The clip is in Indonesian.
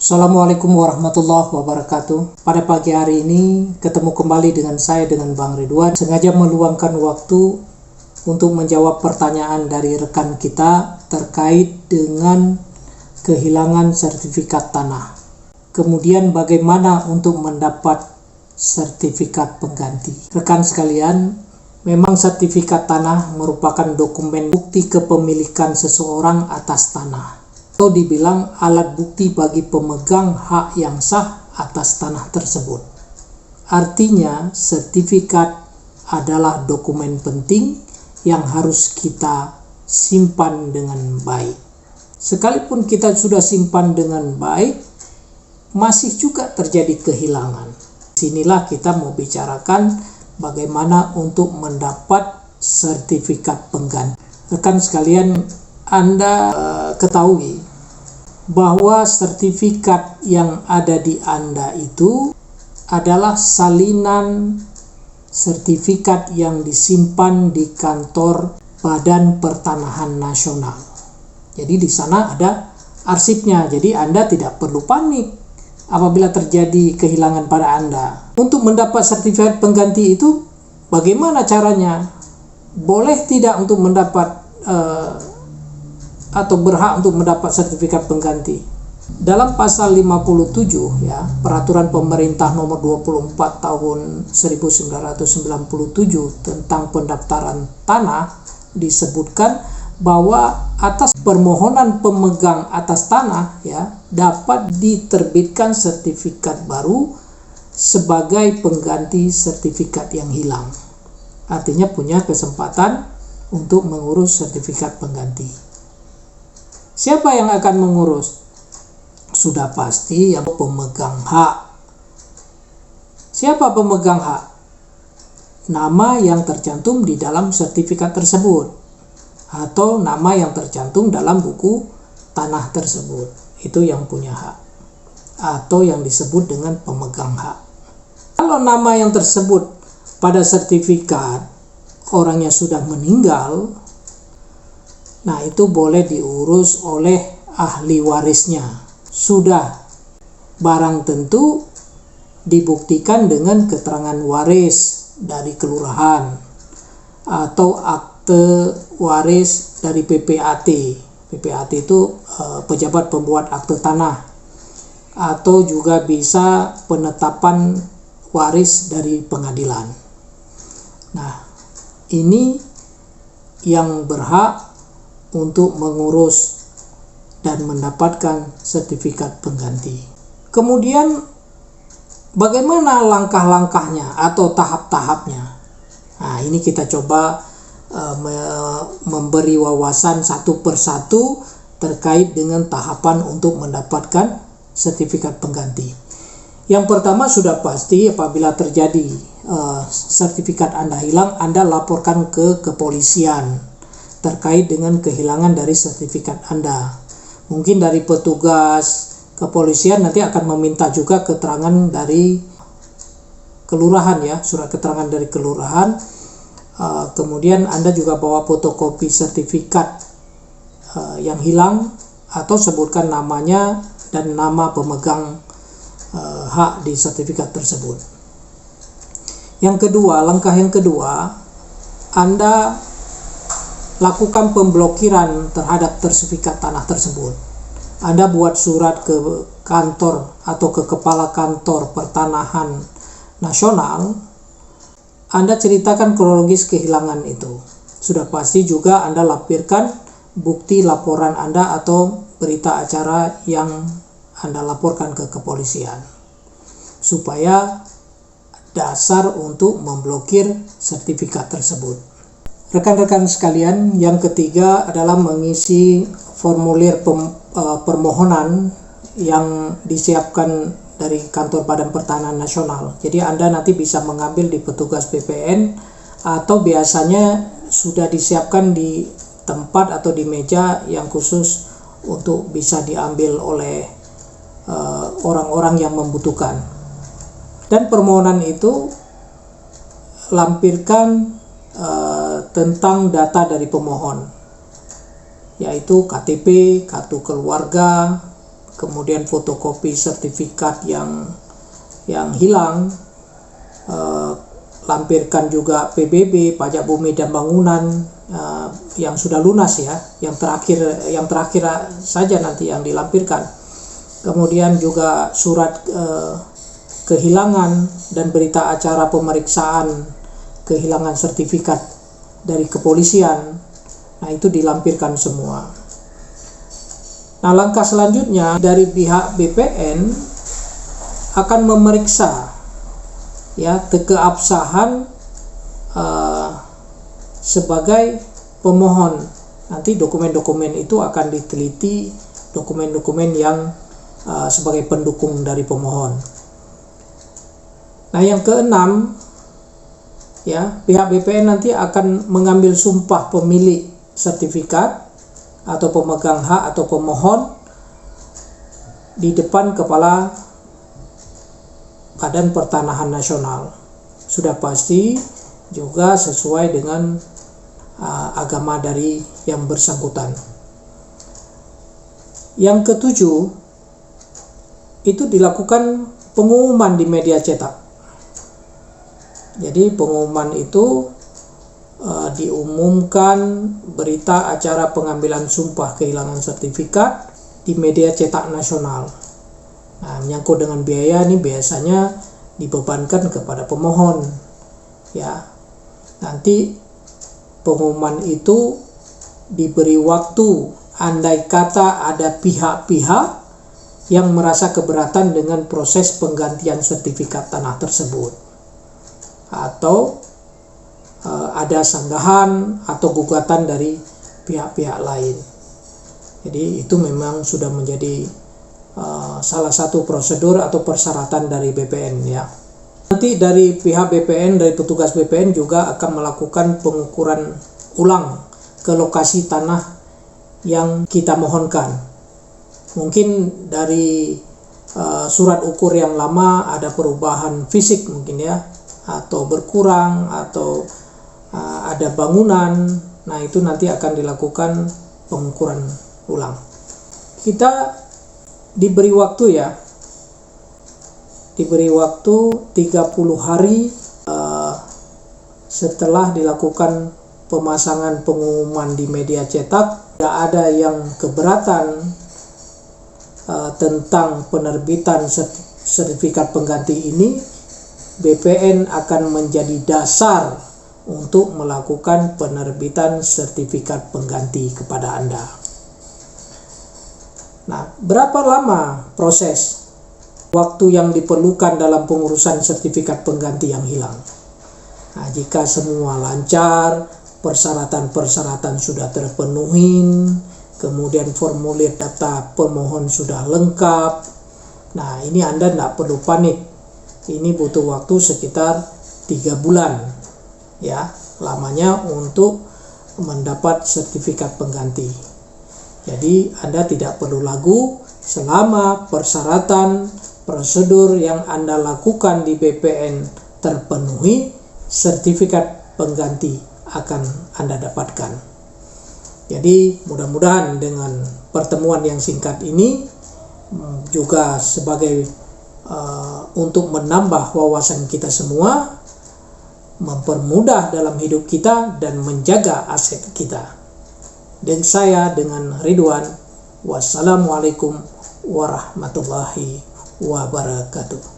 Assalamualaikum warahmatullahi wabarakatuh. Pada pagi hari ini ketemu kembali dengan Bang Ridwan. Sengaja meluangkan waktu untuk menjawab pertanyaan dari rekan kita terkait dengan kehilangan sertifikat tanah. Kemudian bagaimana untuk mendapat sertifikat pengganti. Rekan sekalian, memang sertifikat tanah merupakan dokumen bukti kepemilikan seseorang atas tanah, atau dibilang alat bukti bagi pemegang hak yang sah atas tanah tersebut. Artinya, sertifikat adalah dokumen penting yang harus kita simpan dengan baik. Sekalipun kita sudah simpan dengan baik, masih juga terjadi kehilangan. Sinilah kita mau bicarakan bagaimana untuk mendapat sertifikat pengganti. Rekan sekalian, Anda ketahui bahwa sertifikat yang ada di Anda itu adalah salinan sertifikat yang disimpan di kantor Badan Pertanahan Nasional. Jadi di sana ada arsipnya, jadi Anda tidak perlu panik apabila terjadi kehilangan pada Anda. Untuk mendapat sertifikat pengganti itu bagaimana caranya? Boleh tidak untuk mendapat atau berhak untuk mendapat sertifikat pengganti? Dalam pasal 57 ya, Peraturan Pemerintah Nomor 24 Tahun 1997 tentang pendaftaran tanah disebutkan bahwa atas permohonan pemegang atas tanah ya dapat diterbitkan sertifikat baru sebagai pengganti sertifikat yang hilang. Artinya punya kesempatan untuk mengurus sertifikat pengganti. Siapa yang akan mengurus? Sudah pasti yang pemegang hak. Siapa pemegang hak? Nama yang tercantum di dalam sertifikat tersebut, atau nama yang tercantum dalam buku tanah tersebut. Itu yang punya hak, atau yang disebut dengan pemegang hak. Kalau nama yang tersebut pada sertifikat orangnya sudah meninggal, nah itu boleh diurus oleh ahli warisnya. Sudah barang tentu dibuktikan dengan keterangan waris dari kelurahan atau akte waris dari PPAT. PPAT itu pejabat pembuat akte tanah, atau juga bisa penetapan waris dari pengadilan. Nah, ini yang berhak untuk mengurus dan mendapatkan sertifikat pengganti. Kemudian bagaimana langkah-langkahnya atau tahap-tahapnya? Nah, ini kita coba memberi wawasan satu persatu terkait dengan tahapan untuk mendapatkan sertifikat pengganti. Yang pertama sudah pasti apabila terjadi sertifikat Anda hilang, Anda laporkan ke kepolisian terkait dengan kehilangan dari sertifikat Anda. Mungkin dari petugas kepolisian nanti akan meminta juga keterangan dari kelurahan ya, surat keterangan dari kelurahan. Kemudian Anda juga bawa fotokopi sertifikat yang hilang, atau sebutkan namanya dan nama pemegang hak di sertifikat tersebut. Yang kedua, langkah yang kedua, Anda lakukan pemblokiran terhadap sertifikat tanah tersebut. Anda buat surat ke kantor atau ke kepala kantor pertanahan nasional. Anda ceritakan kronologis kehilangan itu. Sudah pasti juga Anda lampirkan bukti laporan Anda atau berita acara yang Anda laporkan ke kepolisian, supaya dasar untuk memblokir sertifikat tersebut. Rekan-rekan sekalian, yang ketiga adalah mengisi formulir permohonan yang disiapkan dari kantor Badan Pertanahan Nasional. Jadi Anda nanti bisa mengambil di petugas PPN, atau biasanya sudah disiapkan di tempat atau di meja yang khusus untuk bisa diambil oleh orang-orang yang membutuhkan. Dan permohonan itu lampirkan tentang data dari pemohon, yaitu KTP, kartu keluarga, kemudian fotokopi sertifikat yang hilang, lampirkan juga PBB, pajak bumi dan bangunan yang sudah lunas ya, yang terakhir saja nanti yang dilampirkan. Kemudian juga surat kehilangan dan berita acara pemeriksaan kehilangan sertifikat dari kepolisian. Nah, itu dilampirkan semua. Nah, langkah selanjutnya dari pihak BPN akan memeriksa ya keabsahan sebagai pemohon. Nanti dokumen-dokumen itu akan diteliti, dokumen-dokumen yang sebagai pendukung dari pemohon. Nah, yang keenam ya, pihak BPN nanti akan mengambil sumpah pemilik sertifikat atau pemegang hak atau pemohon di depan Kepala Badan Pertanahan Nasional. Sudah pasti juga sesuai dengan agama dari yang bersangkutan. Yang ketujuh, itu dilakukan pengumuman di media cetak. Jadi pengumuman itu diumumkan berita acara pengambilan sumpah kehilangan sertifikat di media cetak nasional. Nah, menyangkut dengan biaya ini biasanya dibebankan kepada pemohon. Ya, nanti pengumuman itu diberi waktu andai kata ada pihak-pihak yang merasa keberatan dengan proses penggantian sertifikat tanah tersebut, atau ada sanggahan atau gugatan dari pihak-pihak lain. Jadi itu memang sudah menjadi salah satu prosedur atau persyaratan dari BPN ya. Nanti dari pihak BPN, dari petugas BPN juga akan melakukan pengukuran ulang ke lokasi tanah yang kita mohonkan. Mungkin dari surat ukur yang lama ada perubahan fisik mungkin ya, atau berkurang, atau ada bangunan. Nah, itu nanti akan dilakukan pengukuran ulang. Kita diberi waktu ya, diberi waktu 30 hari setelah dilakukan pemasangan pengumuman di media cetak. Tidak ada yang keberatan tentang penerbitan sertifikat pengganti ini, BPN akan menjadi dasar untuk melakukan penerbitan sertifikat pengganti kepada Anda. Nah, berapa lama proses waktu yang diperlukan dalam pengurusan sertifikat pengganti yang hilang? Nah, jika semua lancar, persyaratan-persyaratan sudah terpenuhi, kemudian formulir data pemohon sudah lengkap, nah ini Anda tidak perlu panik. Ini butuh waktu sekitar 3 bulan ya, lamanya untuk mendapat sertifikat pengganti. Jadi Anda tidak perlu ragu, selama persyaratan prosedur yang Anda lakukan di BPN terpenuhi, sertifikat pengganti akan Anda dapatkan. Jadi mudah-mudahan dengan pertemuan yang singkat ini juga sebagai untuk menambah wawasan kita semua, mempermudah dalam hidup kita dan menjaga aset kita. Dan saya dengan Ridwan, wassalamualaikum warahmatullahi wabarakatuh.